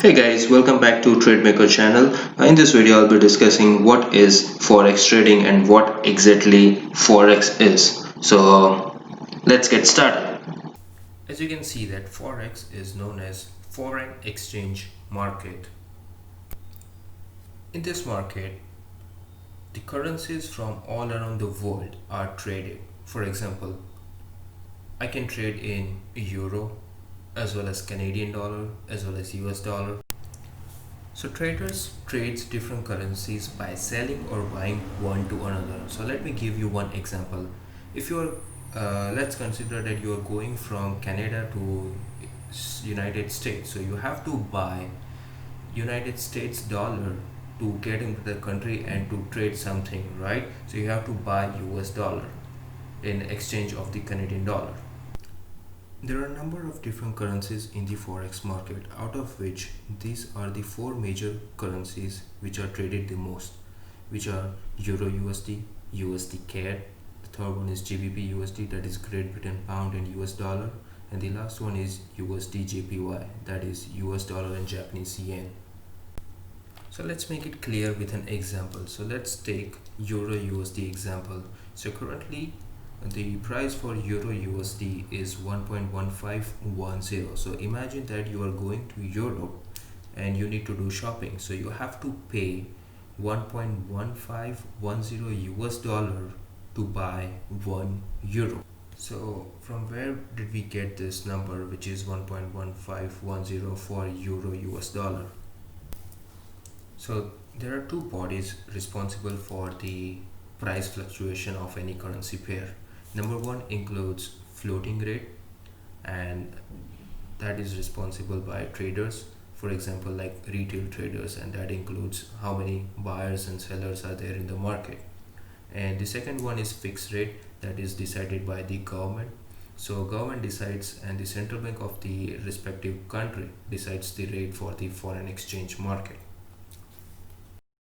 Hey guys, welcome back to TradeMaker channel. In this video, I'll be discussing what is Forex trading and what exactly Forex is. Let's get started. As you can see that Forex is known as foreign exchange market. In this market, the currencies from all around the world are traded. For example, I can trade in euro as well as Canadian dollar as well as US dollar. So traders trades different currencies by selling or buying one to another. So let me give you one example. If you are let's consider that you are going from Canada to United States, so you have to buy United States dollar to get into the country and to trade something, right? So you have to buy US dollar in exchange of the Canadian dollar. There are a number of different currencies in the forex market, out of which these are the four major currencies which are traded the most, which are Euro USD, USD CAD, the third one is GBP USD, that is Great Britain Pound and US dollar, and the last one is USD JPY, that is US dollar and Japanese yen. So let's make it clear with an example. So let's take Euro USD example. So currently the price for Euro USD is 1.1510. So imagine that you are going to Europe and you need to do shopping. So you have to pay 1.1510 US dollar to buy 1 euro. So from where did we get this number, which is 1.1510 for Euro US dollar? So there are two bodies responsible for the price fluctuation of any currency pair. Number one includes floating rate, and that is responsible by traders, for example like retail traders, and that includes how many buyers and sellers are there in the market. And the second one is fixed rate, that is decided by the government. So government decides and the central bank of the respective country decides the rate for the foreign exchange market.